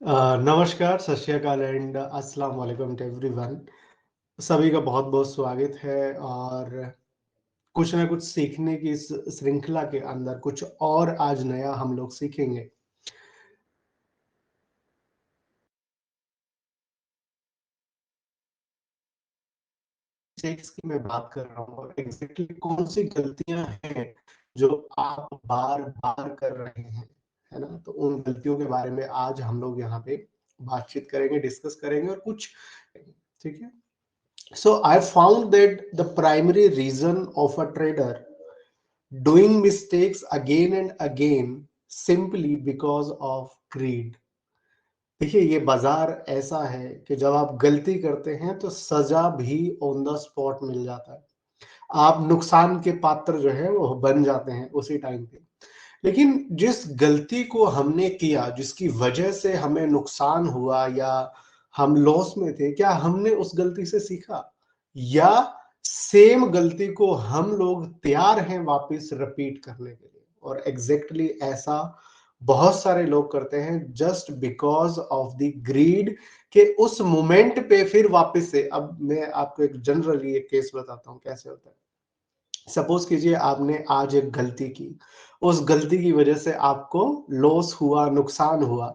नमस्कार, सत श्री अकाल एंड अस्सलाम वालेकुम टू एवरीवन। सभी का बहुत-बहुत स्वागत है और कुछ ना कुछ सीखने की इस श्रृंखला के अंदर कुछ और आज नया हम लोग सीखेंगे। मिस्टेक्स की मैं बात कर रहा हूँ और एग्ज़ैक्टली कौन-सी गलतियाँ हैं जो आप बार-बार कर रहे हैं, है ना? तो उन गलतियों के बारे में आज हम लोग यहाँ पे बातचीत करेंगे, डिस्कस करेंगे और कुछ ठीक है? So I found that the primary reason of a trader doing mistakes again and again simply because of greed। देखिए ये बाजार ऐसा है कि जब आप गलती करते हैं तो सजा भी ऑन द स्पॉट मिल जाता है। आप नुकसान के पात्र जो है वो बन जाते हैं उसी टाइम पे। लेकिन जिस गलती को हमने किया, जिसकी वजह से हमें नुकसान हुआ या हम लॉस में थे, क्या हमने उस गलती से सीखा? या सेम गलती को हम लोग तैयार हैं वापस रिपीट करने के लिए? और एग्ज़ैक्टली ऐसा बहुत सारे लोग करते हैं just because of the greed कि उस मोमेंट पे फिर वापस से अब मैं आपको एक जनरली एक केस बताता हूँ कैसे होता है। सपोज कीजिए आपने आज एक गलती की, उस गलती की वजह से आपको लॉस हुआ, नुकसान हुआ।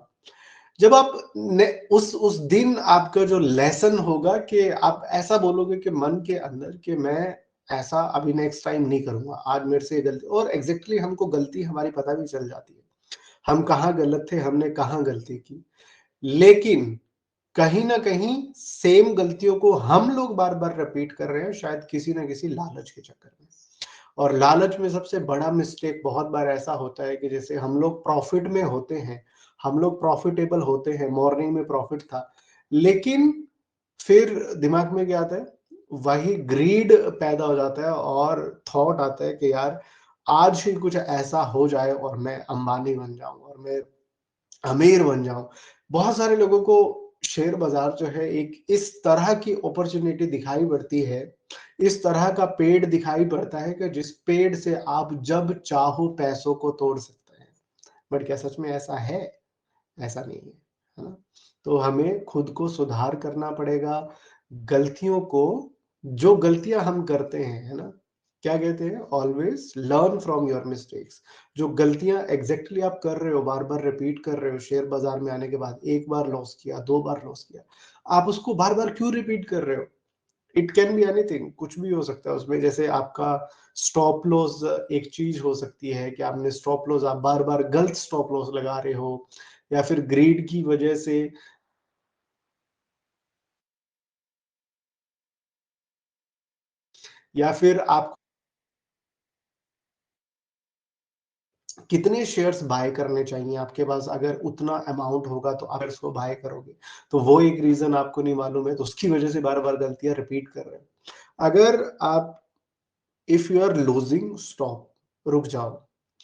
जब आप ने उस दिन आपका जो लेसन होगा कि आप ऐसा बोलोगे कि मन के अंदर कि मैं ऐसा अभी नेक्स्ट टाइम नहीं करूँगा, आज मेरे से ये गलती और एग्ज़ैक्टली हमको गलती हमारी पता भी चल जाती है। हम कहाँ गलत थे, हमने कहाँ गलती की। लेकिन कहीं न कहीं सेम गलतियों को हम लोग बार-बार रिपीट कर रहे हैं शायद किसी न किसी लालच के चक्कर में। और लालच में सबसे बड़ा मिस्टेक बहुत बार ऐसा होता है कि जैसे हम लोग प्रॉफिट में होते हैं, हम लोग प्रॉफिटेबल होते हैं, मॉर्निंग में प्रॉफिट था, लेकिन फिर दिमाग में क्या आता है? वही ग्रीड पैदा हो जाता है और थॉट आता है कि यार आज ही कुछ ऐसा हो जाए और मैं अंबानी बन जाऊँ और मैं अमीर बन जाऊँ। बहुत सारे लोगों को शेयर बाज़ार जो है एक इस तरह की अपॉर्च्युनिटी दिखाई पड़ती है, इस तरह का पेड़ दिखाई पड़ता है कि जिस पेड़ से आप जब चाहो पैसों को तोड़ सकते हैं। बट क्या सच में ऐसा है? ऐसा नहीं है, है ना? तो हमें खुद को सुधार करना पड़ेगा, गलतियों को जो गलतियाँ हम करते हैं, है ना? क्या कहते हैं? Always learn from your mistakes. जो गलतियाँ एग्ज़ैक्टली आप कर रहे हो, बार-बार रिपीट कर रहे हो, शेयर बाज़ार में आने के बाद 1 बार लॉस किया, 2 बार लॉस किया, आप उसको बार-बार क्यों रिपीट कर रहे हो? इट कैन बी एनीथिंग, कुछ भी हो सकता है उसमें। जैसे आपका स्टॉप लॉस एक चीज़ हो सकती है कि आपने स्टॉप लॉस आप बार-बार गलत स्टॉप लॉस लगा रहे हो या फिर ग्रीड की वजह से या फिर आप कितने शेयर्स बाय करने चाहिए आपके पास अगर उतना अमाउंट होगा तो आप उसको बाय करोगे। तो वो एक रीज़न आपको नहीं मालूम है तो उसकी वजह से बार-बार गलतियाँ रिपीट कर रहे हो। अगर आप if you are losing stop, रुक जाओ,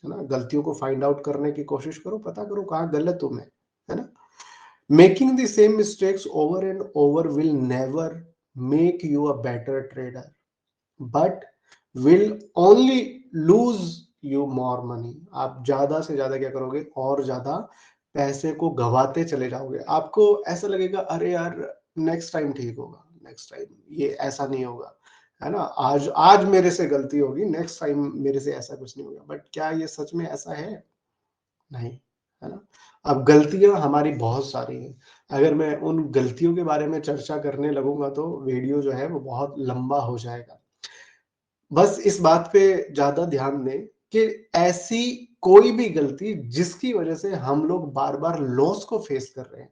है ना? गलतियों को फाइंड आउट करने की कोशिश करो, पता करो कहाँ गलत हूँ मैं, है ना? Making the same mistakes over and over will never make you a better trader, but will only lose you more money. आप ज़्यादा से ज़्यादा क्या करोगे और ज़्यादा पैसे को गँवाते चले जाओगे। आपको ऐसा लगेगा अरे यार नेक्स्ट टाइम ठीक होगा, नेक्स्ट टाइम ये ऐसा नहीं होगा, है ना? आज आज मेरे से गलती होगी, नेक्स्ट टाइम मेरे से ऐसा कुछ नहीं होगा। बट क्या ये सच में ऐसा है? नहीं, है ना? अब गलतियाँ हमारी बहुत सारी हैं। अगर मैं उन गलतियों के बारे में चर्चा करने लगूँगा तो वीडियो जो है वो बहुत लंबा हो जाएगा। बस इस बात पे ज़्यादा ध्यान दें कि ऐसी कोई भी गलती जिसकी वजह से हम लोग बार-बार लॉस को फेस कर रहे हैं,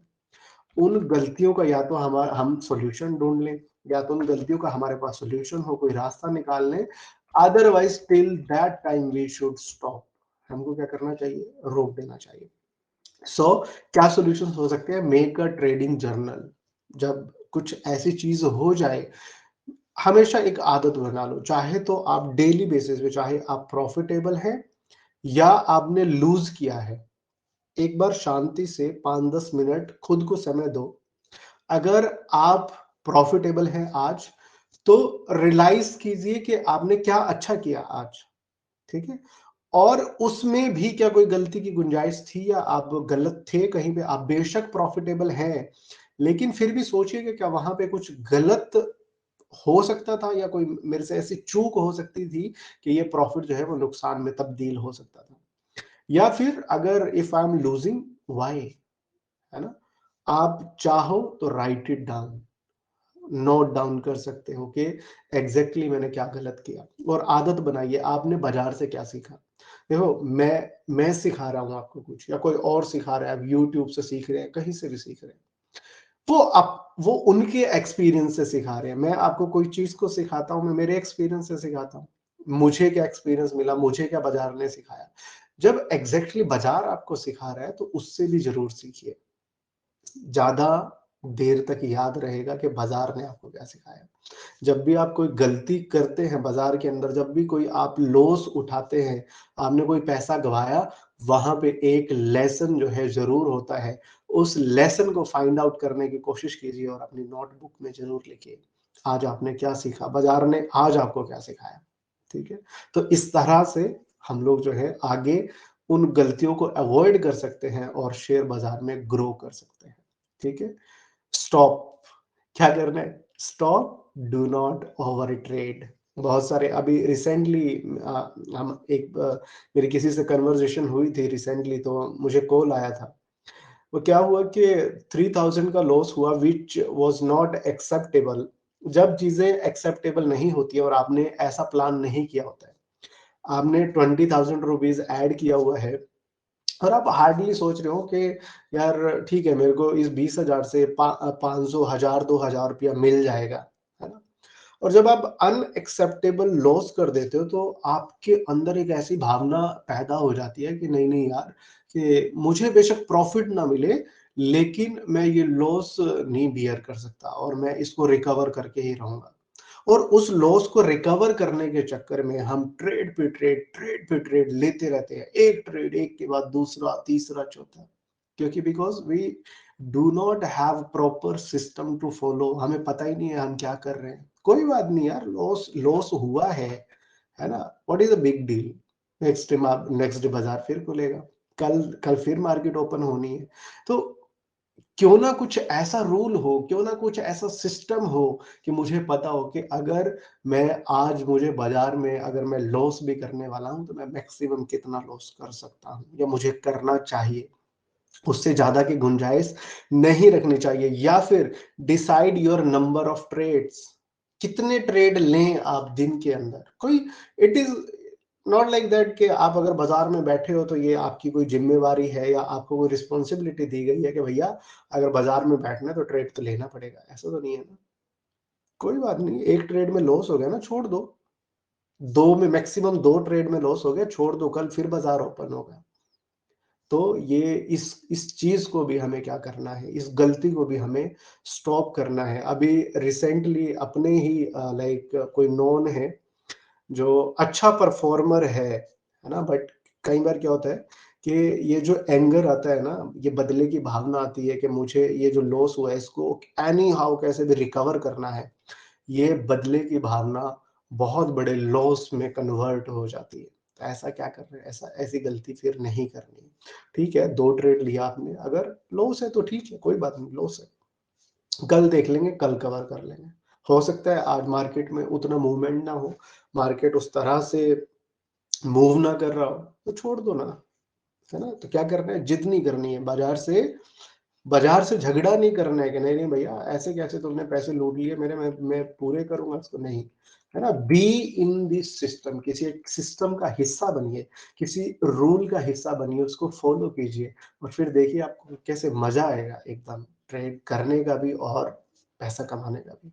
उन गलतियों का या तो हम सॉल्यूशन ढूँढ लें, या तो उन गलतियों का हमारे पास सॉल्यूशन हो, कोई रास्ता निकाल लें। Otherwise till that time we should stop. हमको क्या करना चाहिए? रोक देना चाहिए। सो क्या सॉल्यूशंस हो सकते हैं? Make a trading journal. जब कुछ ऐसी चीज़ हो जाए हमेशा एक आदत बना लो, चाहे तो आप डेली बेसिस पे चाहे आप प्रॉफिटेबल हैं या आपने लूज़ किया है, एक बार शांति से 5-10 मिनट खुद को समय दो। अगर आप प्रॉफिटेबल हैं आज, तो रियलाइज़ कीजिए कि आपने क्या अच्छा किया आज, ठीक है? और उसमें भी क्या कोई गलती की गुंजाइश थी या आप गलत थे कहीं पे? आप बेशक प्रॉफिटेबल हैं, लेकिन फिर भी सोचिए कि क्या वहाँ पे कुछ गलत हो सकता था या कोई मेरे से ऐसी चूक हो सकती थी कि ये प्रॉफिट जो है वो नुकसान में तब्दील हो सकता था? या फिर अगर if I am losing, why? है ना? आप चाहो तो right it down, note down कर सकते हो कि एग्जैक्टली मैंने क्या गलत किया, और आदत बनाइए। आपने बाजार से क्या सीखा? देखो, मैं सिखा रहा हूं आपको कुछ, या कोई और सिखा रहा है, आप यूट्यूब से सीख रहे हैं, कहीं से भी सीख रहे हैं, वो उनके एक्सपीरियंस से सिखा रहे हैं। मैं आपको कोई चीज को सिखाता हूं, मैं मेरे एक्सपीरियंस से सिखाता हूँ, मुझे क्या एक्सपीरियंस मिला, मुझे क्या बाजार ने सिखाया। जब एग्जैक्टली बाजार आपको सिखा रहा है तो उससे भी जरूर सीखिए, ज्यादा देर तक याद रहेगा कि बाजार ने आपको क्या सिखाया। जब भी आप कोई गलती करते हैं बाजार के अंदर, जब भी कोई आप लॉस उठाते हैं, आपने कोई पैसा गवाया, वहां पे एक लेसन जो है जरूर होता है। उस लेसन को फाइंड आउट करने की कोशिश कीजिए और अपनी नोटबुक में जरूर लिखिए, आज आपने क्या सीखा, बाजार ने आज आपको क्या सिखाया। ठीक है? तो इस तरह से हम लोग जो है आगे उन गलतियों को अवॉइड कर सकते हैं और शेयर बाजार में ग्रो कर सकते हैं। ठीक है? स्टॉप, क्या करना है? Stop, do not over trade. बहुत सारे अभी रिसेंटली हम मेरी किसी से कन्वर्जेशन हुई थी रिसेंटली, तो मुझे कॉल आया था। वो क्या हुआ कि 3000 का लॉस हुआ, विच वाज नॉट एक्सेप्टेबल। जब चीजें एक्सेप्टेबल नहीं होती है और आपने ऐसा प्लान नहीं किया होता है, आपने 20,000 रुपीज ऐड किया हुआ है, और आप हार्डली सोच रहे हो कि यार ठीक है, मेरे को इस 20,000 से 500, 1000, 2000 रुपया मिल जाएगा, है ना? और जब आप अनएक्सेप्टेबल लॉस कर देते हो तो आपके अंदर एक ऐसी भावना पैदा हो जाती है कि नहीं नहीं यार, कि मुझे बेशक प्रॉफिट ना मिले, लेकिन मैं ये लॉस नहीं बियर कर सकता और मैं इसको रिकवर करके ही रहूंगा। और उस लॉस को रिकवर करने के चक्कर में हम ट्रेड पे ट्रेड लेते रहते हैं, एक ट्रेड एक के बाद दूसरा, तीसरा, चौथा। क्योंकि because we do not have proper system to follow, हमें पता ही नहीं है हम क्या कर रहे हैं। कोई बात नहीं यार, लॉस लॉस हुआ है ना? What is a big deal? Next day बाजार फिर खुलेगा, कल कल फिर मार्केट ओपन होनी है। तो क्यों ना कुछ ऐसा रूल हो, क्यों ना कुछ ऐसा सिस्टम हो कि मुझे पता हो कि अगर मैं आज, मुझे बाजार में अगर मैं लॉस भी करने वाला हूं तो मैं मैक्सिमम कितना लॉस कर सकता हूं या मुझे करना चाहिए, उससे ज्यादा की गुंजाइश नहीं रखनी चाहिए। या फिर decide your number of trades, कितने ट्रेड लें आप दिन के अंदर। कोई, it is not like that कि आप अगर बाजार में बैठे हो तो ये आपकी कोई जिम्मेवारी है या आपको कोई रिस्पॉन्सिबिलिटी दी गई है कि भैया अगर बाजार में बैठना है तो ट्रेड तो लेना पड़ेगा, ऐसा तो नहीं है ना। कोई बात नहीं, एक ट्रेड में लॉस हो गया ना, छोड़ दो। दो में मैक्सिमम, दो ट्रेड में लॉस हो गया, छोड़ दो, कल फिर बाजार ओपन होगा। तो ये इस चीज को भी हमें क्या करना है, इस गलती को भी हमें स्टॉप करना है। अभी रिसेंटली अपने ही लाइक कोई नोन है जो अच्छा परफॉर्मर है ना? बट कई बार क्या होता है कि ये जो एंगर आता है ना, ये बदले की भावना आती है कि मुझे ये जो लॉस हुआ है इसको एनी हाउ कैसे भी रिकवर करना है। ये बदले की भावना बहुत बड़े लॉस में कन्वर्ट हो जाती है। तो ऐसा क्या कर रहे हैं, ऐसा ऐसी गलती फिर नहीं करनी है। ठीक है, दो ट्रेड लिया आपने, अगर लॉस है तो ठीक है, कोई बात नहीं, लॉस है, कल देख लेंगे, कल कवर कर लेंगे। हो सकता है आज मार्केट में उतना मूवमेंट ना हो, मार्केट उस तरह से मूव ना कर रहा हो, तो छोड़ दो ना, है ना? तो क्या करना है, जिद नहीं करनी है, बाजार से झगड़ा नहीं करना है कि नहीं नहीं भैया ऐसे कैसे तुमने पैसे लूट लिए मेरे, मैं पूरे करूंगा इसको, नहीं, है ना? बी इन दिस सिस्टम, किसी एक सिस्टम का हिस्सा बनिए, किसी रूल का हिस्सा बनिए, उसको फॉलो कीजिए, और फिर देखिए आपको कैसे मजा आएगा एकदम, ट्रेड करने का भी और पैसा कमाने का भी।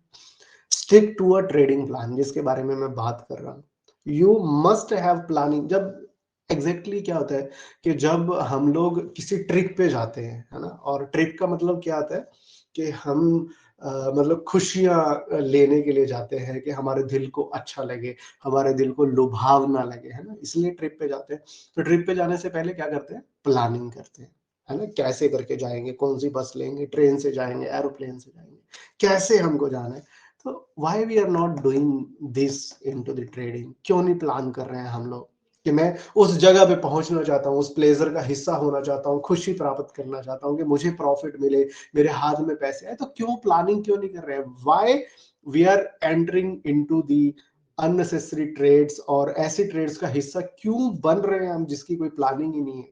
Stick to a trading plan, जिसके बारे में मैं बात कर रहा हूँ। You must have planning. जब एग्जैक्टली क्या होता है कि जब हम लोग किसी ट्रिप पे जाते हैं, है ना? और ट्रिप का मतलब क्या आता है कि हम मतलब खुशियां लेने के लिए जाते हैं, कि हमारे दिल को अच्छा लगे, हमारे दिल को लुभावना लगे, है ना? इसलिए ट्रिप पे जाते हैं। तो ट्रिप पे जाने से पहले क्या करते हैं, प्लानिंग करते हैं, है ना? कैसे करके जाएंगे, कौन सी बस लेंगे, ट्रेन से जाएंगे, एरोप्लेन से जाएंगे, कैसे हमको जाना है। तो why we are not doing this into the trading, क्यों नहीं प्लान कर रहे हैं हम लोग? कि मैं उस जगह पे पहुँचना चाहता हूँ, उस प्लेज़र का हिस्सा होना चाहता हूँ, खुशी प्राप्त करना चाहता हूँ कि मुझे प्रॉफ़िट मिले, मेरे हाथ में पैसे आए, तो क्यों प्लानिंग क्यों नहीं कर रहे हैं? Why we are entering into the unnecessary trades और ऐसे ट्रेड्स का हिस्सा क्यों बन रहे हैं हम जिसकी कोई प्लानिंग ही नहीं है?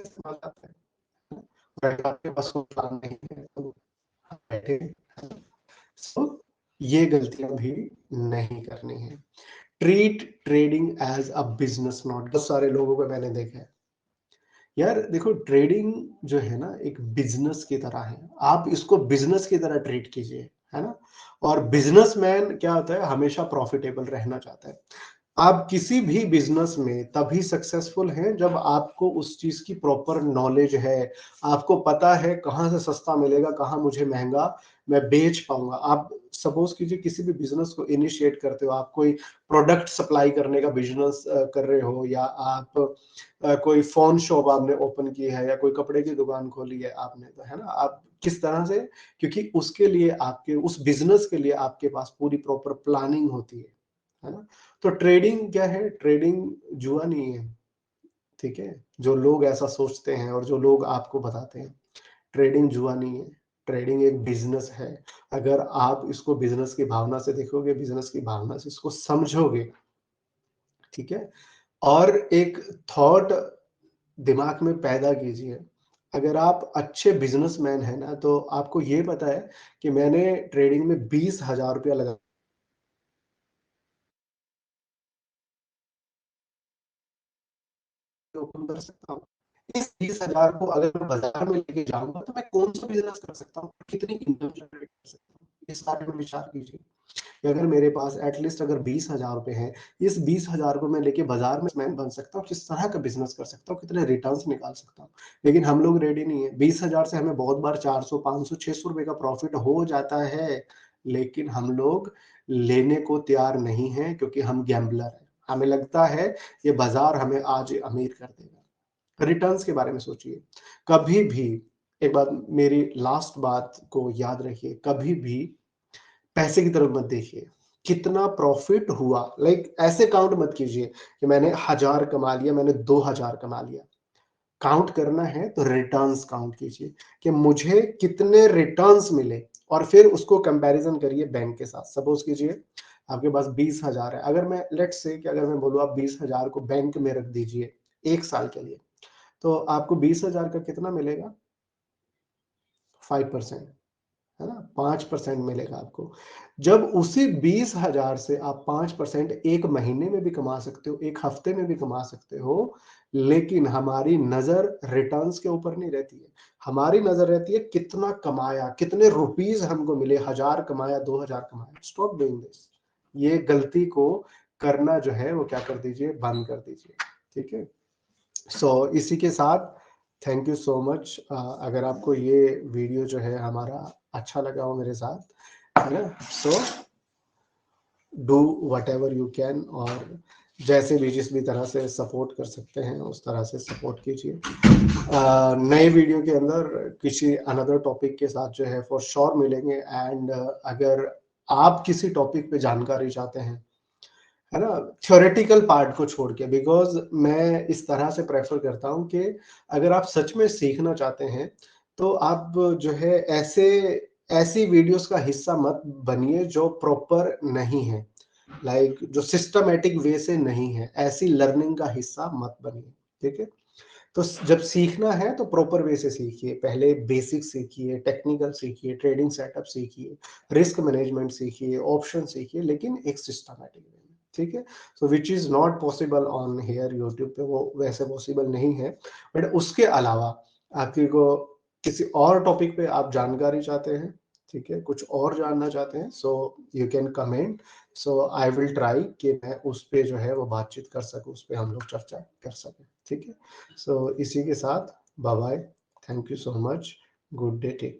समझ आता है। अगर आपके पास कोई प्लान नहीं है तो आप बैठे हैं। सो ये गलतियाँ भी नहीं करनी है। Treat trading as a business not बहुत सारे लोगों को मैंने देखा है। यार देखो ट्रेडिंग जो है ना एक बिज़नेस की तरह है। आप इसको बिज़नेस की तरह ट्रीट कीजिए, है ना? और बिज़नेसमैन क्या होता है हमेशा प्रॉफ़िटेबल रहना चाहता है। आप किसी भी बिज़नेस में तभी सक्सेसफुल हैं जब आपको उस चीज़ की प्रॉपर नॉलेज है, आपको पता है कहाँ से सस्ता मिलेगा, कहाँ मुझे महँगा मैं बेच पाऊँगा। आप सपोज़ कीजिए किसी भी बिज़नेस को इनिशिएट करते हो, आप कोई प्रोडक्ट सप्लाई करने का बिज़नेस कर रहे हो या आप कोई फ़ोन शॉप आपने ओपन की है या कोई कपड़े की दुकान खोली है आपने, तो है ना? आप किस तरह से क्योंकि उसके लिए आपके उस बिज़नेस के लिए आपके पास पूरी प्रॉपर प्लानिंग होती है ना? तो ट्रेडिंग क्या है? ट्रेडिंग जुआ नहीं है, ठीक है? जो लोग ऐसा सोचते हैं और जो लोग आपको बताते हैं, ट्रेडिंग जुआ नहीं है, ट्रेडिंग एक बिज़नेस है। अगर आप इसको बिज़नेस की भावना से देखोगे, बिज़नेस की भावना से इसको समझोगे, ठीक है? और एक थॉट दिमाग में पैदा कीजिए। अगर आप अच्छे बिज़नेसमैन हैं ना, तो आपको ये पता है कि मैंने ट्रेडिंग में ₹20,000 लगा के ओपन कर सकता हूँ। इस 20,000 को अगर मैं बाज़ार में लेके जाऊँगा, तो मैं कौन-सा बिज़नेस कर सकता हूँ? कितनी इनकम जनरेट कर सकता हूँ? इस बारे में विचार कीजिए। कि अगर मेरे पास एटलीस्ट अगर ₹20,000 हैं, इस 20,000 को मैं लेके बाज़ार में मैन बन सकता हूँ, किस तरह का बिज़नेस कर सकता हूँ, कितने रिटर्न्स निकाल सकता हूँ। लेकिन हम लोग रेडी नहीं है। 20,000 से हमें बहुत बार 400, 500, ₹600 का प्रॉफ़िट हो जाता है, लेकिन हम लोग लेने को तैयार नहीं हैं क्योंकि हम गैम्बलर हैं। हमें लगता है ये बाज़ार हमें आज अमीर कर देगा। रिटर्न्स के बारे में सोचिए। कभी भी एक बात मेरी लास्ट बात को याद रखिए, कभी भी पैसे की तरफ मत देखिए। कितना प्रॉफ़िट हुआ लाइक ऐसे काउंट मत कीजिए कि मैंने 1000 कमा लिया, मैंने 2000 कमा लिया। काउंट करना है तो रिटर्न्स काउंट कीजिए कि मुझे कितने रिटर्न्स मिले और फिर उसको कंपैरिज़न करिए बैंक के साथ। सपोज़ कीजिए आपके पास 20,000 है। अगर मैं लेट्स से कि अगर मैं बोलूँ आप 20,000 को बैंक में रख दीजिए 1 साल के लिए, तो आपको 20,000 का कितना मिलेगा? 5% है ना? 5% मिलेगा आपको। जब उसी 20,000 से आप 5% 1 महीने में भी कमा सकते हो, 1 हफ्ते में भी कमा सकते हो, लेकिन हमारी नज़र रिटर्न्स के ऊपर नहीं रहती है। हमारी नज़र रहती है कितना कमाया, कितने रुपीज़ हमको मिले, 1000 कमाया, 2000 कमाया। Stop doing this. ये गलती को करना जो है वो क्या कर दीजिए, बंद कर दीजिए। ठीक है? इसी के साथ थैंक यू सो मच। अगर आपको ये वीडियो जो है हमारा अच्छा लगा हो मेरे साथ, है ना? So do whatever you can और जैसे भी जिस भी तरह से सपोर्ट कर सकते हैं उस तरह से सपोर्ट कीजिए। नए वीडियो के अंदर किसी अनदर टॉपिक के साथ जो है फॉर श्योर मिलेंगे एंड अगर आप किसी टॉपिक पे जानकारी चाहते हैं, है ना? थ्योरेटिकल पार्ट को छोड़ के बिकॉज़ मैं इस तरह से प्रेफ़र करता हूँ कि अगर आप सच में सीखना चाहते हैं, तो आप जो है ऐसी वीडियोज़ का हिस्सा मत बनिए जो प्रॉपर नहीं है। लाइक जो सिस्टमैटिक वे से नहीं है, ऐसी लर्निंग का हिस्सा मत बनिए, ठीक है? तो जब सीखना है तो प्रॉपर वे से सीखिए। पहले बेसिक सीखिए, टेक्निकल सीखिए, ट्रेडिंग सेटअप सीखिए, रिस्क मैनेजमेंट सीखिए, ऑप्शन सीखिए लेकिन एक सिस्टमैटिक वे में, ठीक है? So which is not possible on here YouTube पे वो वैसे पॉसिबल नहीं है। बट उसके अलावा आपकी को किसी और टॉपिक पे आप जानकारी चाहते हैं, ठीक है? कुछ और जानना चाहते हैं so you can comment so I will try कि मैं उस पे जो है वो बातचीत कर सकूँ, उस पे हम लोग चर्चा कर सकें, ठीक है? इसी के साथ bye bye, thank you so much, good day, take